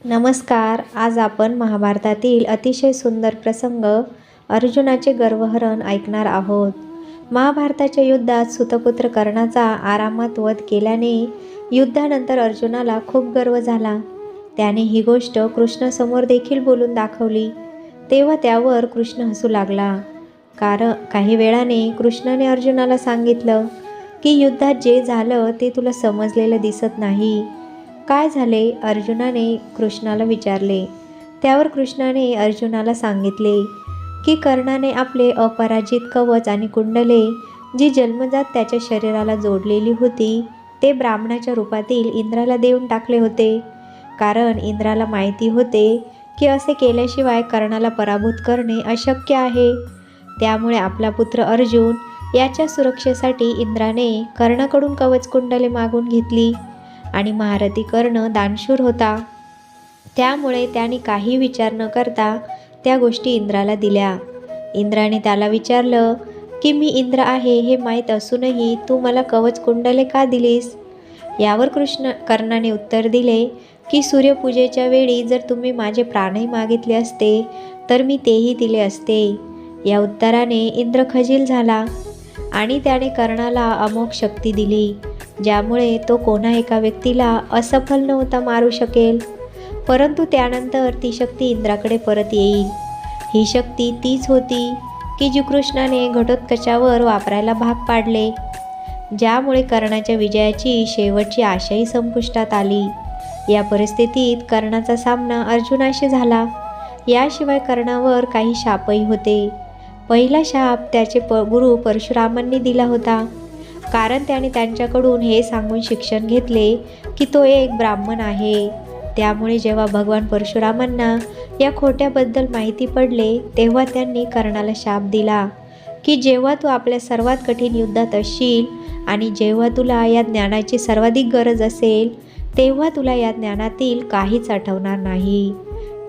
नमस्कार. आज आपण महाभारतातील अतिशय सुंदर प्रसंग अर्जुनाचे गर्वहरण ऐकणार आहोत. महाभारताच्या युद्धात सुतपुत्र कर्णाचा आरामात वध केल्याने युद्धानंतर अर्जुनाला खूप गर्व झाला. त्याने ही गोष्ट कृष्णासमोर देखील बोलून दाखवली. तेव्हा त्यावर कृष्ण हसू लागला. कारण काही वेळाने कृष्णाने अर्जुनाला सांगितलं की युद्धात जे झालं ते तुला समजलेलं दिसत नाही. काय झाले? अर्जुनाने कृष्णाला विचारले. त्यावर कृष्णाने अर्जुनाला सांगितले की कर्णाने आपले अपराजित कवच आणि कुंडले जी जन्मजात त्याच्या शरीराला जोडलेली होती ते ब्राह्मणाच्या रूपातील इंद्राला देऊन टाकले होते. कारण इंद्राला माहिती होते की असे केल्याशिवाय कर्णाला पराभूत करणे अशक्य आहे. त्यामुळे आपला पुत्र अर्जुन याच्या सुरक्षेसाठी इंद्राने कर्णाकडून कवच कुंडले मागून घेतली आणि महारथी कर्ण दानशूर होता. त्यामुळे त्याने काही विचार न करता त्या गोष्टी इंद्राला दिल्या. इंद्राने त्याला विचारलं की मी इंद्र आहे हे माहीत असूनही तू मला कवच कुंडले का दिलीस? यावर कर्णाने उत्तर दिले की सूर्यपूजेच्या वेळी जर तुम्ही माझे प्राणही मागितले असते तर मी तेही दिले असते. या उत्तराने इंद्र खजील झाला आणि त्याने कर्णाला अमोघ शक्ती दिली ज्यामुळे तो कोणा एका व्यक्तीला असफल नव्हता मारू शकेल. परंतु त्यानंतर ती शक्ती इंद्राकडे परत येईल. ही शक्ती तीच होती की जी कृष्णाने घटोत्कचावर वापरायला भाग पाडले, ज्यामुळे कर्णाच्या विजयाची शेवटची आशाही संपुष्टात आली. या परिस्थितीत कर्णाचा सामना अर्जुनाशी झाला. याशिवाय कर्णावर काही शापही होते. पहिला शाप त्याचे गुरु परशुरामांनी दिला होता, कारण त्याने त्यांच्याकडून हे सांगून शिक्षण घेतले की तो एक ब्राह्मण आहे. त्यामुळे जेव्हा भगवान परशुरामांना या खोट्याबद्दल माहिती पडले तेव्हा त्यांनी कर्णाला शाप दिला की जेव्हा तू आपल्या सर्वात कठीण युद्धात असशील आणि जेव्हा तुला या ज्ञानाची सर्वाधिक गरज असेल तेव्हा तुला या ज्ञानातील काहीच आठवणार नाही.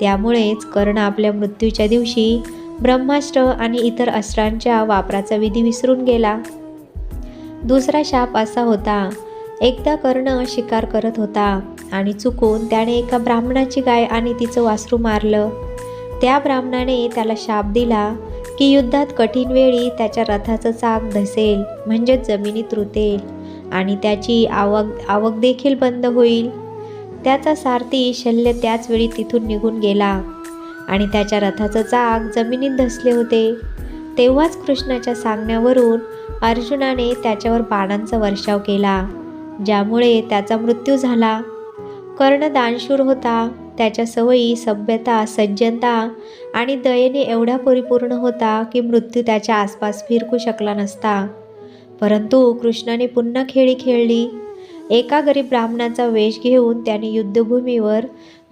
त्यामुळेच कर्ण आपल्या मृत्यूच्या दिवशी ब्रह्मास्त्र आणि इतर अस्त्रांच्या वापराचा विधी विसरून गेला. दुसरा शाप असा होता. एकदा कर्ण शिकार करत होता आणि चुकून त्याने एका ब्राह्मणाची गाय आणि तिचं वासरू मारलं. त्या ब्राह्मणाने त्याला शाप दिला की युद्धात कठीण वेळी त्याच्या रथाचं चाक धसेल म्हणजे जमिनीत रुतेल आणि त्याची आवक देखील बंद होईल. त्याचा सारथी शल्य त्याच वेळी तिथून निघून गेला आणि त्याच्या रथाचं चाक जमिनीत धसले होते. तेव्हाच कृष्णाच्या सांगण्यावरून अर्जुनाने त्याच्यावर बाणांचा वर्षाव केला ज्यामुळे त्याचा मृत्यू झाला. कर्ण दानशूर होता. त्याच्या सवयी सभ्यता, सज्जनता आणि दयेने एवढा परिपूर्ण होता की मृत्यू त्याच्या आसपास फिरकू शकला नसता. परंतु कृष्णाने पुन्हा खेळी खेळली. एका गरीब ब्राह्मणाचा वेश घेऊन त्याने युद्धभूमीवर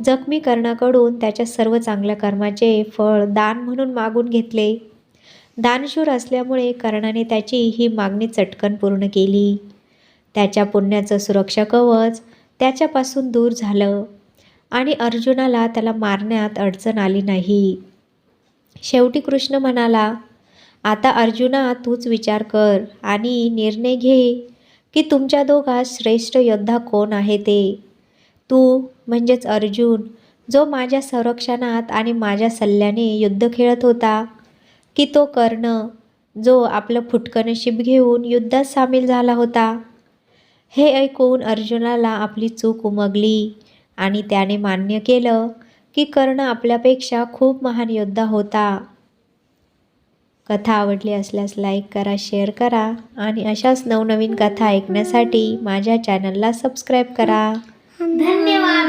जखमी कर्णाकडून त्याच्या सर्व चांगल्या कर्माचे फळ दान म्हणून मागून घेतले. दानशूर असल्यामुळे कर्णाने त्याची ही मागणी चटकन पूर्ण केली. त्याच्या पुण्याचं सुरक्षा कवच त्याच्यापासून दूर झालं आणि अर्जुनाला त्याला मारण्यात अडचण आली नाही. शेवटी कृष्ण म्हणाला, आता अर्जुना तूच विचार कर आणि निर्णय घे की तुमच्या दोघात श्रेष्ठ योद्धा कोण आहे ते. तू म्हणजेच अर्जुन जो माझ्या संरक्षणात आणि माझ्या सल्ल्याने युद्ध खेळत होता, की तो कर्ण जो आपलं फुटकं नशीब घेऊन युद्धात सामील झाला होता. हे ऐकून अर्जुनाला आपली चूक उमगली आणि त्याने मान्य केलं की कर्ण आपल्यापेक्षा खूप महान योद्धा होता. कथा आवडली असल्यास लाईक करा, शेअर करा आणि अशाच नवनवीन कथा ऐकण्यासाठी माझ्या चॅनलला सबस्क्राईब करा. धन्यवाद.